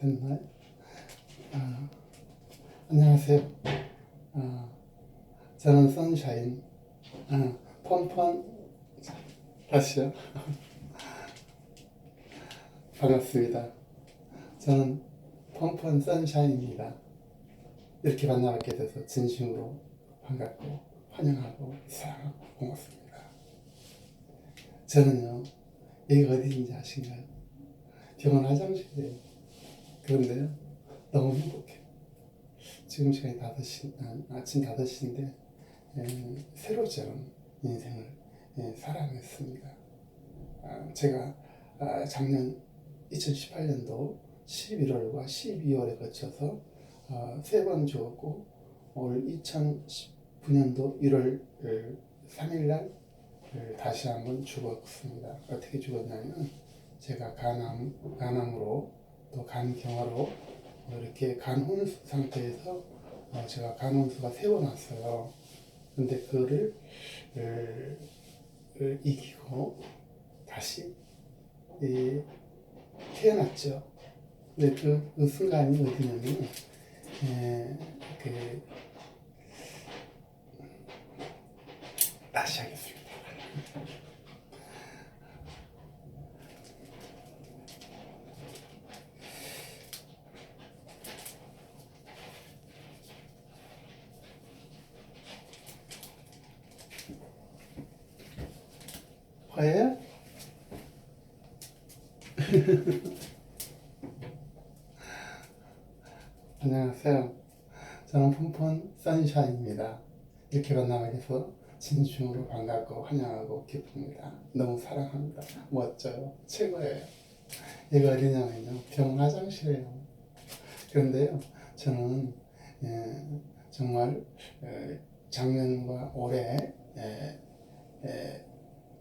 됐나요? 아, 안녕하세요. 저는 선샤인, 펀펀, 다시요. 반갑습니다. 저는 펀펀 선샤인입니다. 이렇게 만나뵙게 돼서 진심으로 반갑고 환영하고 사랑하고 고맙습니다. 저는요, 여기가 어디인지 아신가요? 병원 화장실이에요. 그런데요, 너무 행복해요. 지금 시간이 5시, 아침 5시인데 새로 저는 인생을 살아냈습니다. 제가 작년 2018년도 11월과 12월에 거쳐서 3번 죽었고, 올 2019년도 1월 3일날 다시 한번 죽었습니다. 어떻게 죽었냐면, 제가 간암으로 또 간경화로 이렇게 간혼수 상태에서 제가 간혼수가 3번 왔어요. 근데 그거를 이기고 다시 태어났죠. 근데 그 순간이 어디냐면, 다시 하겠습니다. 화해요? 안녕하세요. 저는 폰폰 선샤인입니다. 이렇게 만나서 진심으로 반갑고 환영하고 기쁩니다. 너무 사랑합니다. 멋져요. 최고예요. 이거 어디냐면요, 병원 화장실이에요. 그런데요, 저는 정말 작년과 올해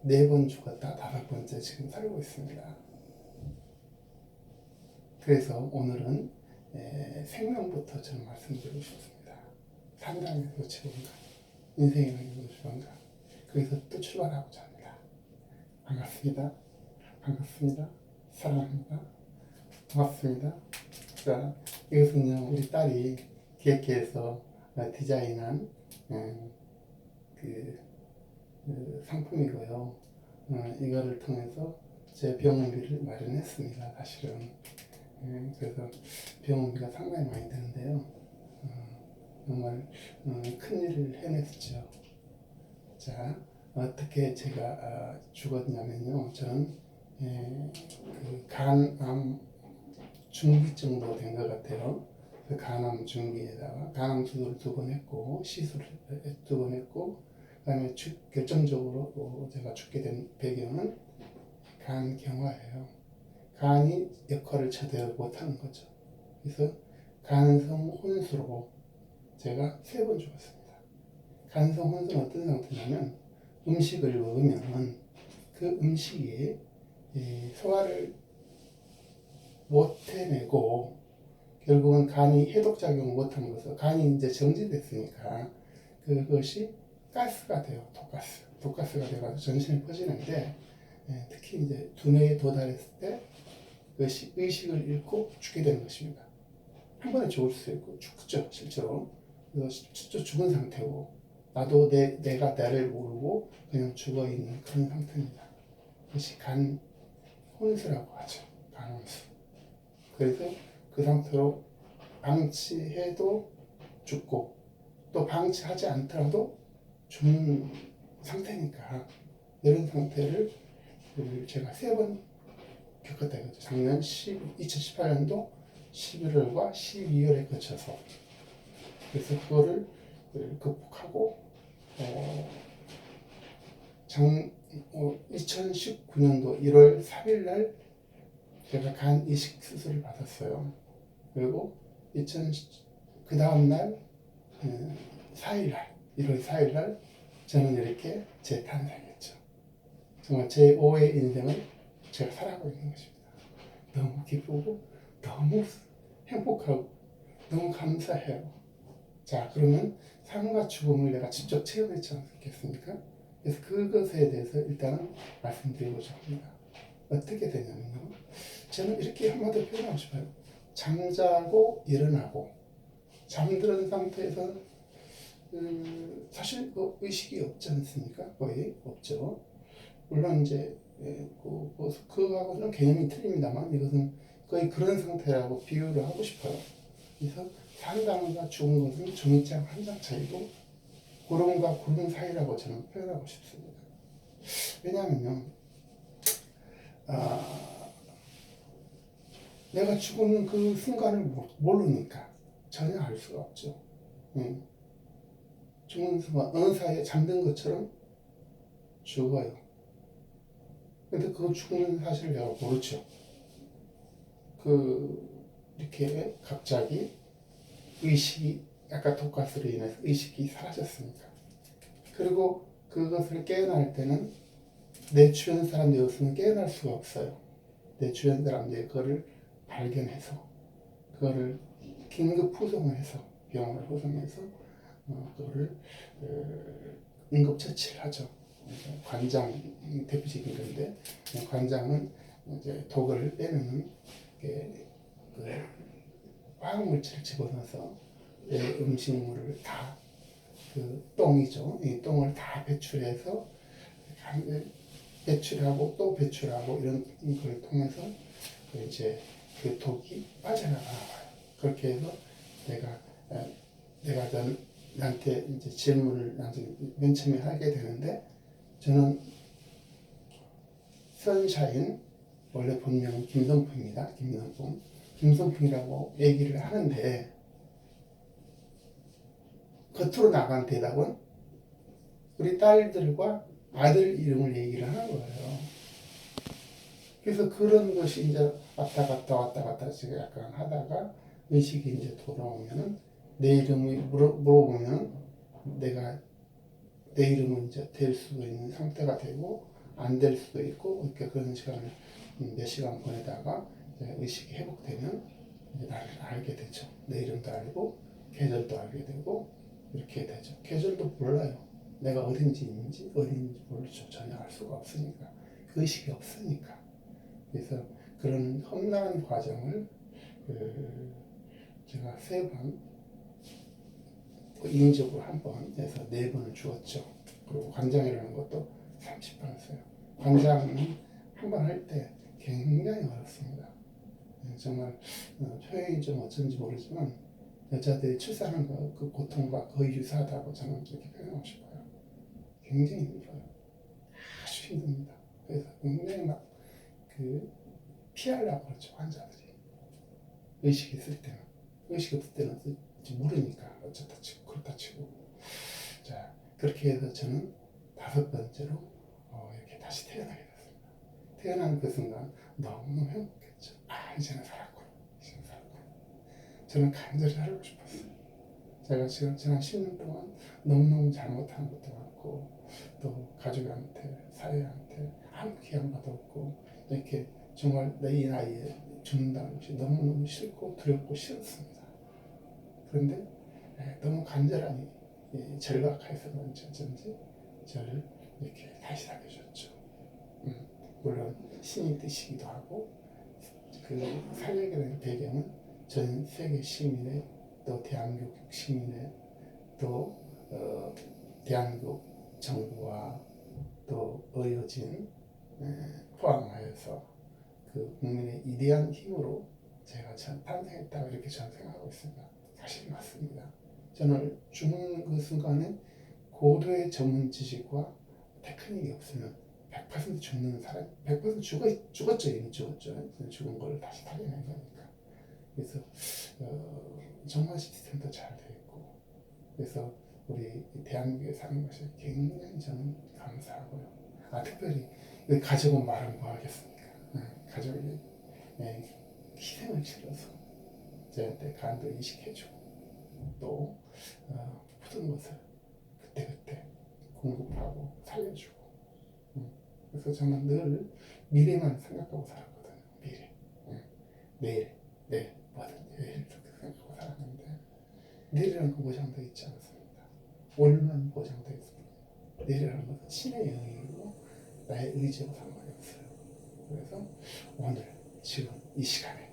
4번 죽었다 5번째 지금 살고 있습니다. 그래서 오늘은 생명부터 저는 말씀드리고 싶습니다. 산다는 게 도대체 뭔가, 인생이라는 게 도대체 뭔가, 거기서 또 출발하고자 합니다. 반갑습니다. 반갑습니다. 사랑합니다. 고맙습니다. 자, 이것은요, 우리 딸이 기획해서 디자인한 그 상품이고요. 이거를 통해서 제 병원비를 마련했습니다. 사실은. 그래서 병원비가 상당히 많이 드는데요. 정말 큰일을 해냈죠. 자, 어떻게 제가 죽었냐면요. 저는 그 간암 중기 정도 된 것 같아요. 그 간암 중기에다가 간암 수술을 2번 했고, 시술을 2번 했고, 그 다음에 결정적으로 제가 죽게 된 배경은 간경화예요. 간이 역할을 제대로 못하는 거죠. 그래서 간성 혼수로 제가 3번 죽었습니다. 간성 혼수는 어떤 상태냐면, 음식을 먹으면 그 음식이 소화를 못 해내고 결국은 간이 해독작용을 못한 것은, 간이 이제 정지됐으니까 그것이 가스가 돼요. 독가스가 돼가지고 전신에 퍼지는데, 특히 이제 두뇌에 도달했을 때 그것이 의식을 잃고 죽게 되는 것입니다. 한 번에 죽을 수 있고 죽죠, 실제로. 그래서 실제로 죽은 상태고, 나도 내가 나를 모르고 그냥 죽어 있는 그런 상태입니다. 그것이 간 혼수라고 하죠. 간 혼수. 그래서 그 상태로 방치해도 죽고, 또 방치하지 않더라도 죽는 상태니까, 이런 상태를 제가 3번 겪었다 이거죠. 작년 2018년도 11월과 12월에 거쳐서. 그래서 그거를 극복하고 2019년도 1월 3일 날 제가 간 이식 수술을 받았어요. 그리고 그 다음날 4일날 1월 4일날 저는 이렇게 재탄생했죠. 정말 제 5의 인생을 제가 살아가고 있는 것입니다. 너무 기쁘고 너무 행복하고 너무 감사해요. 자, 그러면 삶과 죽음을 내가 직접 체험했지 않겠습니까? 그래서 그것에 대해서 일단은 말씀드리고자 합니다. 어떻게 되냐면요, 저는 이렇게 한마디로 표현하고 싶어요. 잠자고 일어나고 잠드는 상태에서 사실 의식이 없지 않습니까? 거의 없죠. 물론 이제 그거하고는 개념이 틀립니다만 이것은 거의 그런 상태라고 비유를 하고 싶어요. 그래서 산다는가 죽은 것은 종이장 한 장 차이고 구름과 구름 사이라고 저는 표현하고 싶습니다. 왜냐하면요, 내가 죽은 그 순간을 모르니까 전혀 알 수가 없죠. 죽는 순간 어느 사이에 잠든 것처럼 죽어요. 근데 그 죽는 사실을 내가 모르죠. 이렇게 갑자기 의식이, 아까 독가스로 인해서 의식이 사라졌습니다. 그리고 그것을 깨어날 때는 내 주변 사람들이 없으면 깨어날 수가 없어요. 내 주변 사람들이 그거를 발견해서 그거를 긴급 후송을 해서 병원을 후송해서 그거를 응급처치를 하죠. 관장 대표적인 건데 관장은 이제 독을 빼는 그 화학물질을 집어넣어서 내 음식물을 다 그 똥이죠. 이 똥을 다 배출해서 배출하고 또 배출하고 이런 걸 통해서 이제 그 독이 빠져나가요. 그렇게 해서 내가 나한테 이제 질문을 나한테 맨 처음에 하게 되는데 저는 선샤인 원래 본명은 김성풍입니다. 김성풍이라고 얘기를 하는데 겉으로 나간 대답은 우리 딸들과 아들 이름을 얘기를 하는 거예요. 그래서 그런 것이 이제 왔다 갔다 지금 약간 하다가 의식이 이제 돌아오면은 내 이름을 물어보면 내가 내 이름은 이제 될 수도 있는 상태가 되고 안 될 수도 있고 이렇게 그런 시간을 몇 시간 보내다가 의식이 회복되면 이제 나를 알게 되죠. 내 이름도 알고 계절도 알게 되고 이렇게 되죠. 계절도 몰라요. 내가 어딘지 모르죠. 전혀 알 수가 없으니까. 그 의식이 없으니까. 그래서 그런 험난한 과정을 제가 3번, 인적으로 1번 해서 4번을 주었죠. 그리고 관장이라는 것도 30번 했어요. 관장은 한 번 할 때 굉장히 어렵습니다. 정말 표현이 좀 어쩐지 모르지만 여자들이 출산하는 그 고통과 거의 유사하다고 저는 그렇게 표현하고 싶어요. 굉장히 힘들어요. 아주 힘듭니다. 그래서 굉장히 피하려고 그러죠, 환자들이. 의식이 있을 때는. 의식이 없을 때는 모르니까 어쩌다 치고 그렇다 치고. 자, 그렇게 해서 저는 5번째로 이렇게 다시 태어나게 됐습니다. 태어난 그 순간 너무 행복했죠. 이제는 살았구나. 저는 간절히 살고 싶었어요. 제가 지금 지난 10년 동안 너무너무 잘못한 것도 많고 또 가족한테, 사회한테 아무 기한바도 없고 이렇게 정말 내 나이에 죽는다는 것이 너무너무 싫고 두렵고 싫었습니다. 그런데 너무 간절하니 절박해서 그런지 어쩐지 저를 이렇게 다시 살려줬죠. 물론 신이 뜻이기도 하고 그 살려게 된 배경은 전 세계 시민의 또 대한민국 시민의 또 대한민국 정부와 또 의료진 포함하여서 그 국민의 이대한 힘으로 제가 탄생했다고 이렇게 저는 생각하고 있습니다. 사실 맞습니다. 저는 죽는 그 순간에 고도의 전문 지식과 테크닉이 없으면 100% 죽는 사람, 100% 죽었죠. 이미 죽었죠. 죽은 걸 다시 살려낸 거니까. 그래서 정말 시스템도 잘 되어 있고 그래서 우리 대한민국에 사는 것이 굉장히 저는 감사하고요. 특별히 가족은 말은 뭐 하겠습니까? 가족이 희생을 치러서 저한테 간도 인식해주고 또 모든 것을 그때그때 공급하고 살려주고 그래서 저는 늘 미래만 생각하고 살았거든요. 내일 뭐든지 이렇게 생각하고 살았는데 내일이라는 그 보장도 있지 않습니다. 오늘만 보장되어 있습니다. 내일이라는 것은 신의 영역이고 나의 의지와 상관이 없어요. 그래서 오늘 지금 이 시간에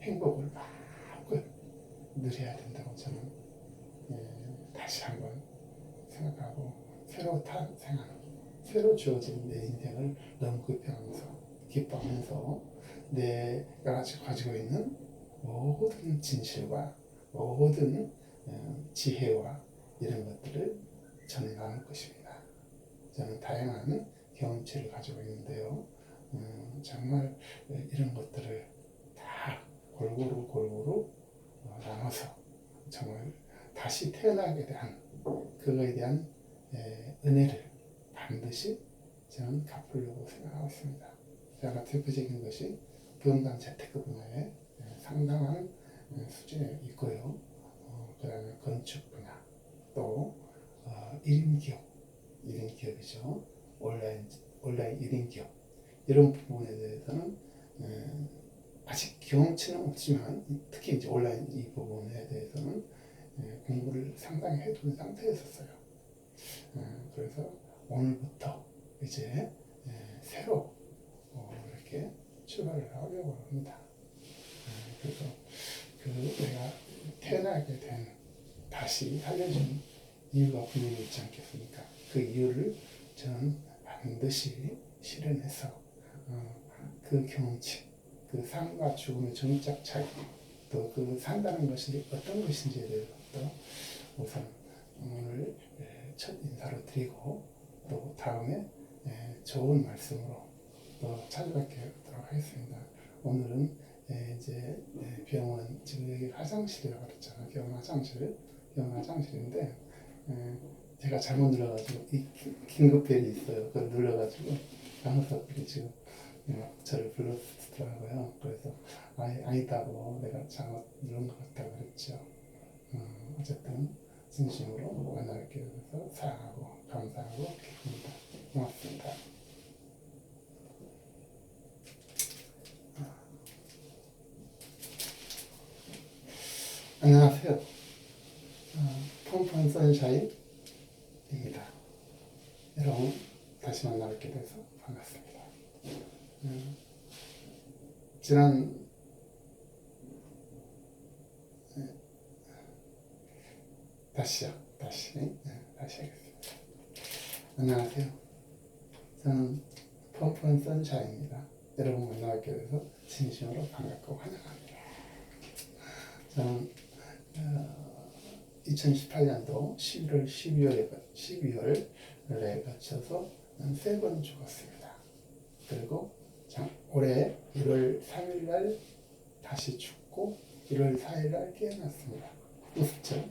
행복을 마음껏 누려야 된다고 저는 다시 한번 생각하고 새로 탄생하는 새로 주어진 내 인생을 너무 기뻐하면서 내가 가지고 있는 모든 진실과 모든 지혜와 이런 것들을 저는 나눌 것입니다. 저는 다양한 경험치를 가지고 있는데요. 정말 이런 것들을 다 골고루 나눠서 정말 다시 태어나게 대한 그거에 대한 은혜를 반드시 저는 갚으려고 생각하고 있습니다. 제가 대표적인 것이 건강 재테크 분야에 상당한 수준에 있고요. 그 다음에 건축 분야, 또 1인 기업이죠. 온라인 1인 기업 이런 부분에 대해서는 아직 경험치는 없지만 특히 이제 온라인 이 부분에 대해서는 공부를 상당히 해둔 상태였었어요. 그래서 오늘부터 이제 새로 이렇게 출발을 하려고 합니다. 그래서 그 내가 태어나게 된 다시 살려준 이유가 분명히 있지 않겠습니까? 그 이유를 저는 반드시 실현해서 그 경험치, 그 삶과 죽음의 정작 차이, 또 그 산다는 것이 어떤 것인지에 대해서부터 우선 오늘 첫 인사를 드리고 또 다음에 좋은 말씀으로 또 찾아뵙도록 하겠습니다. 오늘은 이제 병원 지금 여기 화장실이라고 그랬잖아요. 병원 화장실인데 제가 잘못 눌러가지고 이 긴급벨이 있어요. 그걸 눌러가지고 간호사들이 지금 저를 불렀더라고요. 그래서 아니다고 내가 잘못 누른 것 같다고 그랬죠. 어쨌든 진심으로 만나게 돼서 사랑하고 감사하고 기쁩니다. 고맙습니다. 안녕하세요. 펑펑 선샤인입니다. 여러분 다시 만나뵙게 돼서 반갑습니다. 지난 다시 하겠습니다. 안녕하세요. 저는 펑펑 선샤인입니다. 여러분 만나뵙게 돼서 진심으로 반갑고 환영합니다. 저는 2018년도 11월, 12월에 거쳐서 3번 죽었습니다. 그리고 올해 1월 3일날 다시 죽고 1월 4일날 깨어났습니다. 무섭죠?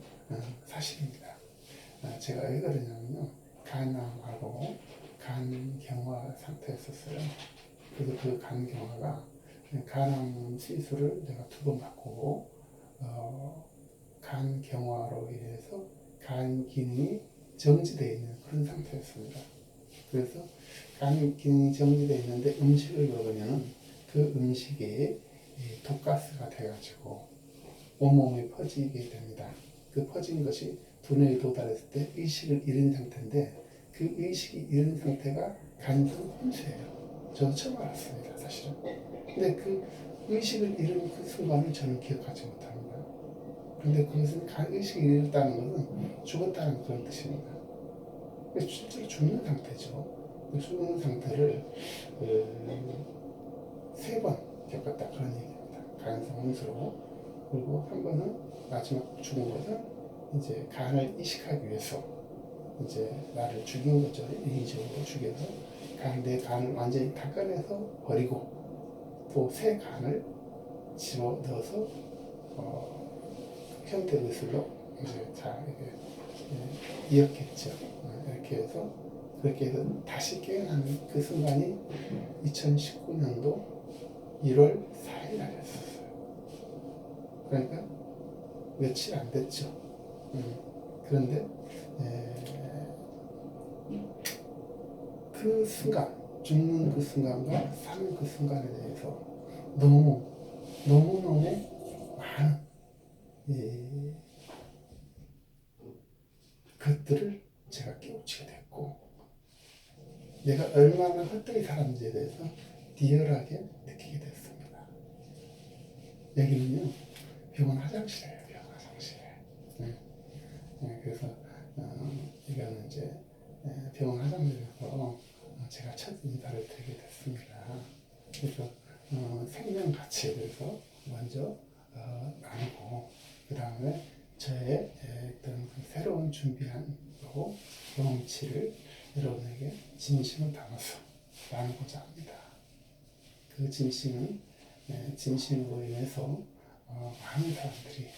사실입니다. 제가 왜 그러냐면요. 간암하고 간경화 상태였었어요. 그래서 그 간경화가 간암 수술을 내가 2번 받고 간경화로 인해서 간 기능이 정지되어 있는 그런 상태였습니다. 그래서 간 기능이 정지되어 있는데 음식을 먹으면 그 음식이 독가스가 돼가지고 온몸에 퍼지게 됩니다. 그 퍼진 것이 두뇌에 도달했을 때 의식을 잃은 상태인데 그 의식이 잃은 상태가 간성 혼수예요. 저도 처음 알았습니다, 사실은. 근데 그 의식을 잃은 그 순간을 저는 기억하지 못합니다. 근데 그것은 의식을 잃었다는 것은 죽었다는 그런 뜻입니다. 실제로 죽는 상태죠. 죽는 상태를 3번 겪었다 그런 얘기입니다. 간성 혼수로. 그리고 한 번은 마지막 죽은 것은 이제 간을 이식하기 위해서 이제 나를 죽인 거죠. 인위적으로 죽여서 내 간을 완전히 닦아내서 버리고 또 새 간을 집어 넣어서 현대의술로 이제 잘 이었겠죠. 이렇게 해서 그렇게 해서 다시 깨어나는 그 순간이 2019년도 1월 4일 날이었어요. 그러니까 며칠 안 됐죠. 그런데 그 순간, 죽는 그 순간과 사는 그 순간에 대해서 너무너무 많은 것들을 제가 깨우치게 됐고 내가 얼마나 헛되이 살았는지에 대해서 리얼하게 느끼게 됐습니다. 여기는요 병원 화장실이에요. 병원 화장실. 네. 네, 그래서 이거는 이제 병원 화장실에서 제가 첫 인사를 드리게 됐습니다. 그래서 생명 가치에 대해서 먼저 나누고 그 다음에 저의 어떤 그 새로운 준비한 또 경험치를 여러분에게 진심을 담아서 나누고자 합니다. 그 진심은 진심으로 인해서 많은 사람들이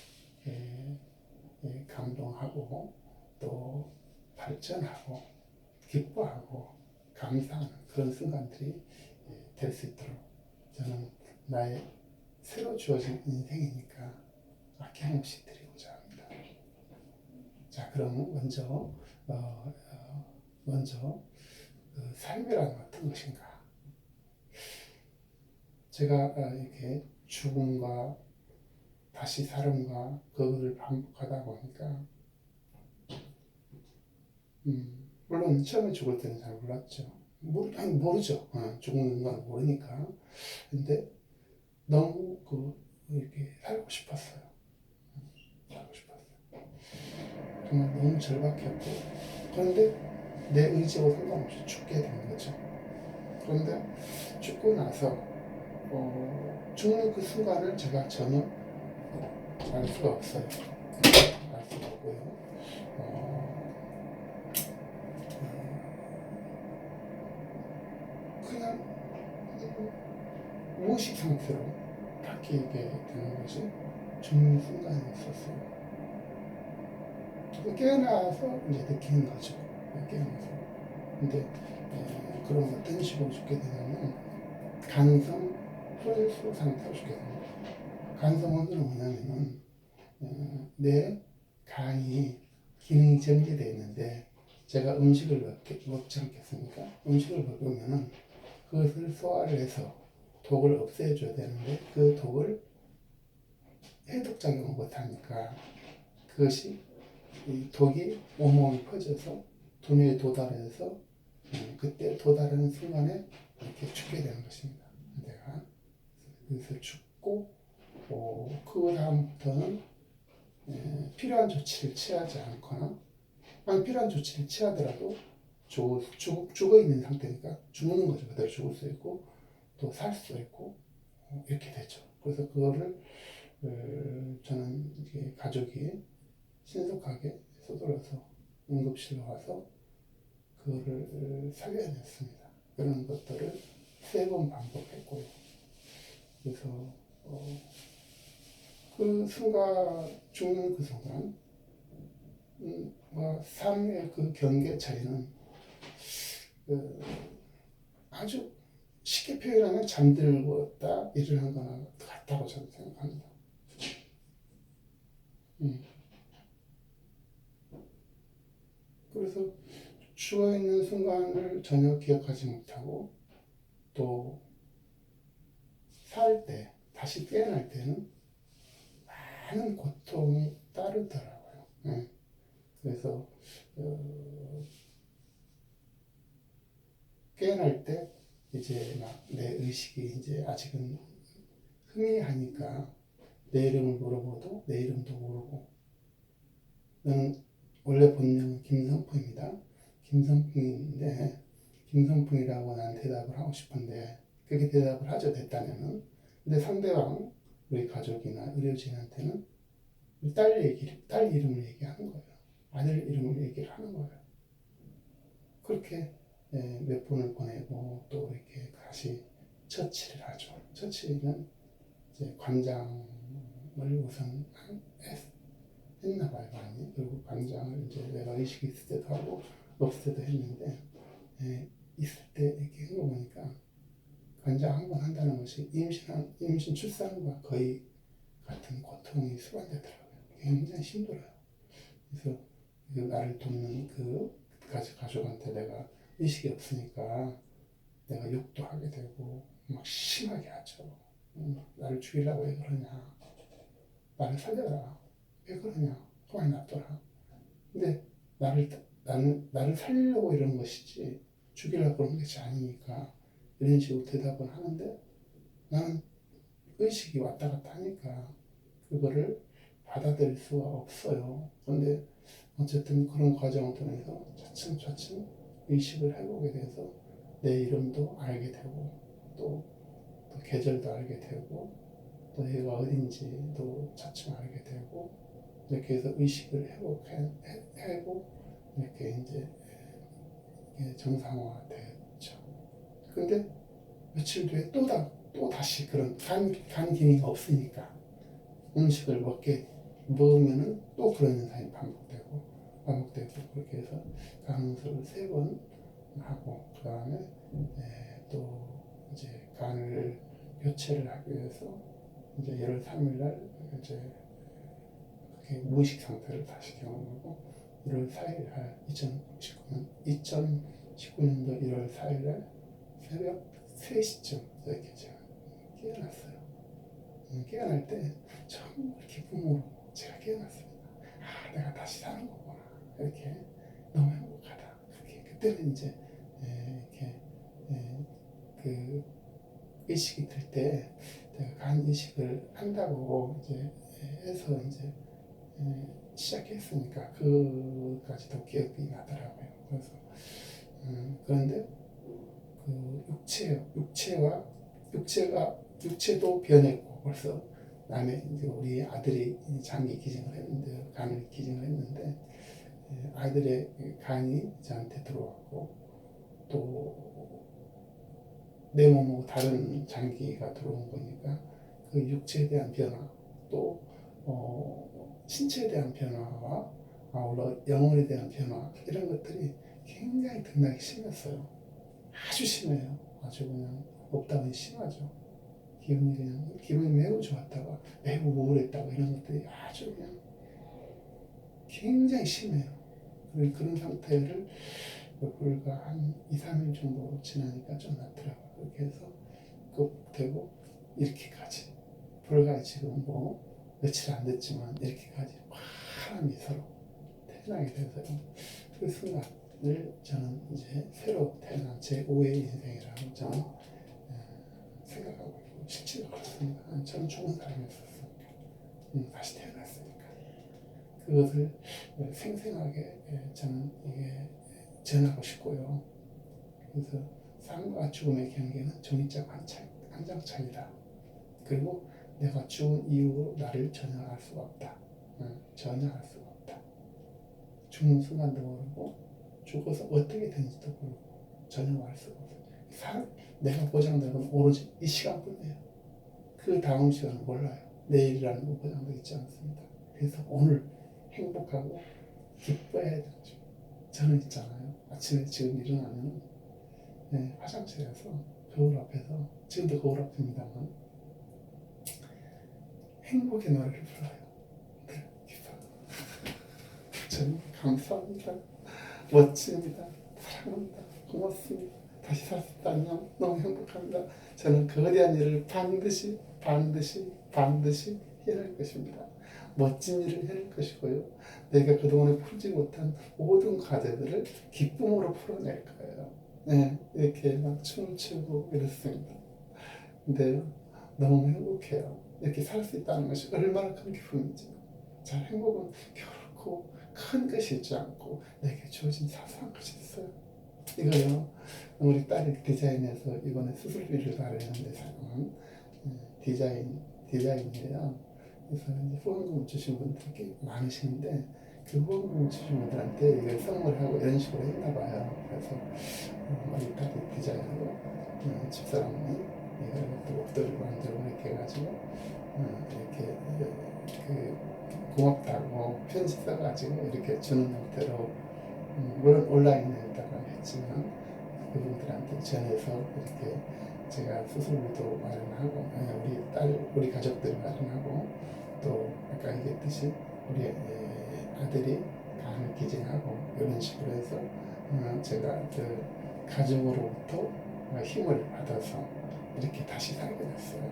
감동하고 또 발전하고 기뻐하고 감사하는 그런 순간들이 될 수 있도록 저는 나의 새로 주어진 인생이니까 아낌없이 드리고자 합니다. 자, 그럼 먼저 그 삶이란 어떤 것인가? 제가 이렇게 죽음과 다시 살음과 그것을 반복하다 보니까 물론 처음에 죽을 때는 잘 몰랐죠. 모르죠. 죽는 건 모르니까. 근데 너무 이렇게 살고 싶었어요. 정말 너무 절박했고, 그런데 내 의지와 상관없이 죽게 된 거죠. 그런데 죽고 나서 죽는 그 순간을 제가 전혀 알 수가 없어요. 알 수가 없고요. 그냥 무의식 상태로 바뀌게 되는 것이 죽는 순간이었었어요. 깨어나서 이제 느끼는 거죠. 깨어나서. 근데 그럼 어떤 식으로 죽게 되냐면 간성 혼수 상태로 죽게 됩니다. 간성 혼수는 뭐냐면은 내 간이 기능이 정지되어 있는데 제가 음식을 먹지 않겠습니까? 음식을 먹으면은 그것을 소화를 해서 독을 없애줘야 되는데 그 독을 해독작용을 못하니까 그것이 이 독이 온몸에 퍼져서 두뇌에 도달해서 그때 도달하는 순간에 이렇게 죽게 되는 것입니다. 내가 그래서 죽고 그 다음부터는 필요한 조치를 취하지 않거나 아니 필요한 조치를 취하더라도 죽어 있는 상태니까 죽는 거죠. 그대로 죽을 수 있고 또 살 수 있고 이렇게 되죠. 그래서 그거를 저는 이게 가족이 신속하게 서둘러서 응급실로 와서 그거를 살려냈습니다. 그런 것들을 3번 반복했고요. 그래서 그 순간 죽는 그 순간 삶의 그 경계 차이는 아주 쉽게 표현하면 잠들었다 일어난 거나 같다고 저는 생각합니다. 그래서 죽어있는 순간을 전혀 기억하지 못하고 또 살 때, 다시 깨어날 때는 많은 고통이 따르더라고요. 그래서 깨어날 때 이제 막 내 의식이 이제 아직은 희미하니까 내 이름을 물어보도 내 이름도 모르고 나는 원래 본명은 김성풍입니다. 김성풍인데 김성풍이라고 난 대답을 하고 싶은데 그렇게 대답을 하죠. 됐다면은. 근데 상대방 우리 가족이나 의료진한테는 딸 이름을 얘기하는 거예요. 아들 이름을 얘기를 하는 거예요. 그렇게 몇 번을 보내고 또 이렇게 다시 처치를 하죠. 처치는 이제 관장을 우선 했나 봐요, 많이. 그리고 관장을 이제 내가 의식이 있을 때도 하고 없을 때도 했는데 있을 때 이렇게 한 거 보니까 관장 한 번 한다는 것이 임신 출산과 거의 같은 고통이 수반되더라고요. 굉장히 힘들어요. 그래서 나를 돕는 그 가족한테 내가 의식이 없으니까 내가 욕도 하게 되고 막 심하게 하죠. 나를 죽이려고 왜 그러냐. 나를 살려라. 왜 그러냐. 가만히 놔둬라. 근데 나를 살리려고 이런 것이지 죽이려고 그런 것이 아니니까 이런 식으로 대답을 하는데 나는 의식이 왔다 갔다 하니까 그거를 받아들일 수가 없어요. 근데 어쨌든 그런 과정을 통해서 차츰차츰 의식을 해보게 돼서 내 이름도 알게 되고 또 계절도 알게 되고 또 얘가 어딘지도 차츰 알게 되고 이렇게 해서 의식을 해고 이렇게 이제 정상화됐죠. 근데 며칠 뒤에 또 다시 그런 간 기능이 없으니까 음식을 먹으면은 또 그런 현상이 반복되고 그렇게 해서 간음수를 3번 하고 그 다음에 또 이제 간을 교체를 하기 위해서 이제 1월 3일 날 이제 그렇게 무의식 상태를 다시 경험하고 1월 4일 날 2019년도 1월 4일 날 새벽 3시쯤 이렇게 제가 깨어났어요. 깨어날 때 정말 기쁨으로 제가 깨어났습니다. 아, 내가 다시 사는 거구나. 이렇게 너무 행복하다. 그때는 이제 이렇게 그 의식이 들 때 내가 간 이식을 한다고 이제 해서 이제 시작했으니까 그까지도 기억이 나더라고요. 그래서 그런데 그 육체도 변했고 벌써 남의 이제 우리 아들이 장기 기증을 했는데 간을 기증을 했는데 아들의 간이 저한테 들어왔고 또 내 몸하고 다른 장기가 들어온 거니까 그 육체에 대한 변화 또 신체에 대한 변화와 아울러 영혼에 대한 변화 이런 것들이 굉장히 등락이 심했어요. 아주 심해요. 아주 그냥 없다면 심하죠. 기분이 매우 좋았다가 매우 우울했다가 이런 것들이 아주 그냥 굉장히 심해요. 그런 상태를 불과 한 2, 3일 정도 지나니까 좀 낫더라고요. 그렇게 해서 되고 이렇게까지 불과 지금 뭐 며칠 안 됐지만 이렇게까지 환한 미소로 태어나게 돼서요. 그 순간을 저는 이제 새로 태어난 제 5의 인생이라고 저는 생각하고 있고 실제로 그렇습니다. 저는 좋은 사람이었으니까 다시 태어났으니까 그것을 생생하게 저는 이게 전하고 싶고요. 그래서 삶과 죽음의 경계는 종이짝 한 장 차이다. 그리고 내가 죽은 이후로 나를 전혀 알 수가 없다. 전혀 알 수가 없다. 죽는 순간도 모르고 죽어서 어떻게 되는지도 모르고 전혀 알 수가 없어요. 내가 보장되는 건 오로지 이 시간뿐이에요. 그 다음 시간은 몰라요. 내일이라는 건 보장되어 있지 않습니다. 그래서 오늘 행복하고 기뻐해야 되는 거죠. 저는 있잖아요. 아침에 지금 일어나면 화장실에서 거울 앞에서 지금도 거울 앞입니다만 행복의 노래를 불러요. 네, 기뻐. 저는 감사합니다. 멋집니다. 사랑합니다. 고맙습니다. 다시 살 수 있다면 너무 행복합니다. 저는 거대한 일을 반드시 해낼 것입니다. 멋진 일을 해낼 것이고요. 내가 그동안에 풀지 못한 모든 과제들을 기쁨으로 풀어낼 거예요. 네, 이렇게 막 춤을 추고 이렇습니다. 근데 너무 행복해요. 이렇게 살 수 있다는 것이 얼마나 큰 기쁨인지. 자, 행복은 결코 큰 것이 있지 않고 내게 주어진 사소한 것이 있어요. 이거요. 우리 딸이 디자인해서 이번에 수술비를 마련하는데 사용한 디자인이에요. 그래서 이제 후원금 주신 분들이 많으시는데 그 후원금 주신 분들한테 이걸 선물하고 이런 식으로 했나 봐요. 그래서 우리 딸이 디자인하고 집사람이 이걸 또 옷들을 만들고 이렇게 해가지고 이렇게 고맙다고 편지 써가지고 이렇게 주는 형태로 물론 온라인에다가 했지만 그분들한테 전해서 이렇게 제가 수술비도 마련하고 우리 가족들이 마련하고 또 아까 얘기했듯이 우리 아들이 간을 기증하고 이런 식으로 해서 제가 그 가족으로부터 힘을 받아서 이렇게 다시 살게 됐어요.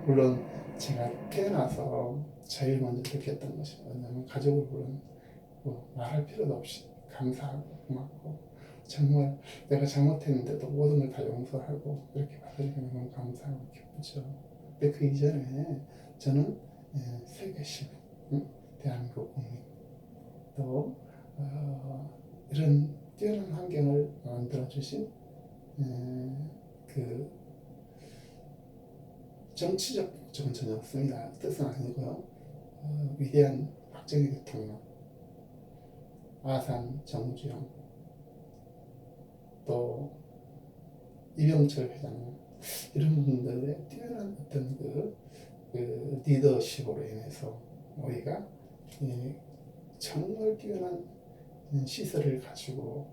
물론 제가 태어나서 제일 먼저 느꼈던 것이 뭐냐면 가족을 물론 말할 필요도 없이 감사하고 고맙고 정말 내가 잘못했는데도 모든 걸 다 용서하고 이렇게 받으니까 너무 감사하고 기쁘죠. 그 이전에 저는 세계 시민, 대한민국 국민, 또 이런 뛰어난 환경을 만들어주신 그 정치적 목적은 전혀 없습니다. 뜻은 아니고요. 위대한 박정희 대통령, 아산 정주영, 또 이병철 회장님, 이런 분들의 뛰어난 어떤 그 리더십으로 인해서 우리가 정말 뛰어난 시설을 가지고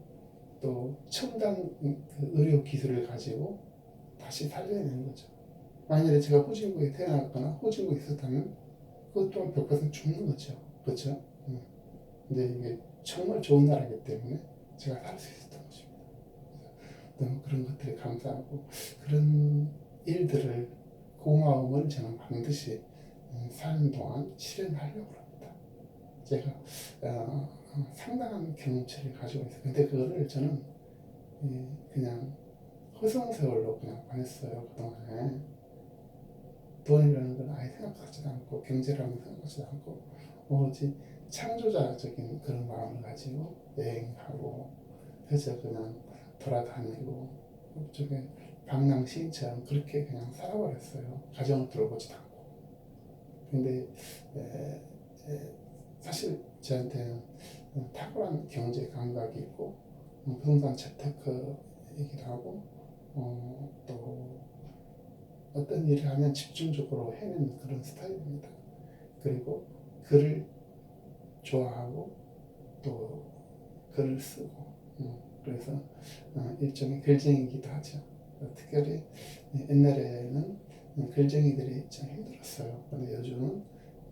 또 첨단 그 의료 기술을 가지고 다시 살려내는 거죠. 만약에 제가 호진국에 태어났거나 호진국에 있었다면 그것 또한 100% 죽는 거죠. 그렇죠? 근데 이게 정말 좋은 나라이기 때문에 제가 살 수 있었던 것입니다. 너무 그런 것들에 감사하고 그런 일들을 고마움을 저는 반드시 사는 동안 실현하려고 합니다. 제가 상당한 경험치를 가지고 있어요. 근데 그거를 저는 그냥 허송세월로 그냥 보냈어요. 그동안에 돈이라는 건 아예 생각하지도 않고 경제라는 건 생각하지도 않고 오로지 창조자적인 그런 마음을 가지고 여행하고 그저 그냥 돌아다니고 그쪽에 방랑시인처럼 그렇게 그냥 살아버렸어요. 가정을 들어보지도 않고. 근데 사실 저한테는 탁월한 경제 감각이 있고 부동산 재테크이기도 하고 또 어떤 일을 하면 집중적으로 해내는 그런 스타일입니다. 그리고 글을 좋아하고 또 글을 쓰고 그래서 일종의 글쟁이기도 하죠. 특별히 옛날에는 글쟁이들이 참 힘들었어요. 근데 요즘은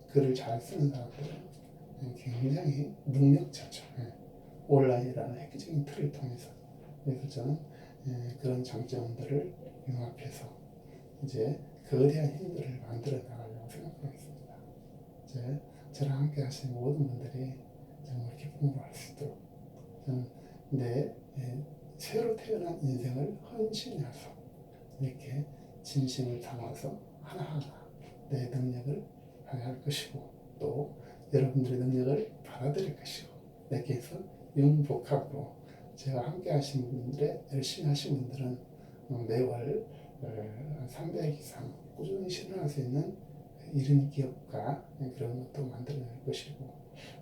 글을 잘 쓰는 사람들은 굉장히 능력자죠. 온라인이라는 획기적인 틀을 통해서. 그래서 저는 그런 장점들을 융합해서 이제 거대한 힘들을 만들어 나가려고 생각하고 있습니다. 이제 저랑 함께 하신 모든 분들이 정말 기쁨으로 할 수 있도록 저는 내 새로 태어난 인생을 헌신해서 이렇게 진심을 담아서 하나하나 내 능력을 발휘할 것이고 또 여러분들의 능력을 받아들일 것이고 내게서 융복합으로 제가 함께 하신 분들의 열심히 하신 분들은 매월 300 이상 꾸준히 실현할 수 있는 이른 기업가 그런 것도 만들어낼 것이고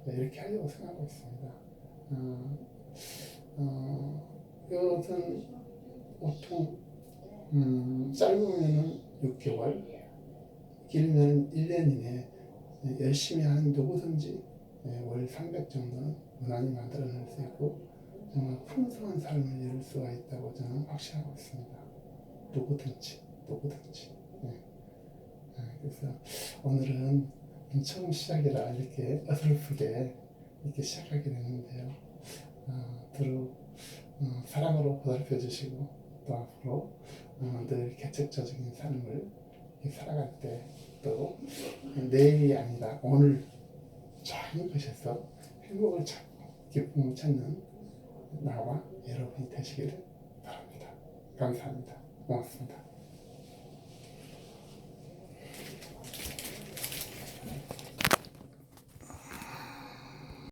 이렇게 하려고 생각하고 있습니다. 이것은 보통 짧으면 6개월, 길면 1년 이내 열심히 하는 누구든지 월 300 정도는 무난히 만들어낼 수 있고 정말 풍성한 삶을 이룰 수가 있다고 저는 확신하고 있습니다. 누구든지. 그래서 오늘은 처음 시작이라 이렇게 어설프게 이렇게 시작하게 됐는데요. 두루 사랑으로 보살펴 주시고 또 앞으로 늘 개척자적인 삶을 살아갈 때 또 내일이 아니라 오늘 작은 것에서 행복을 찾고 기쁨을 찾는 나와 여러분이 되시기를 바랍니다. 감사합니다. 고맙습니다.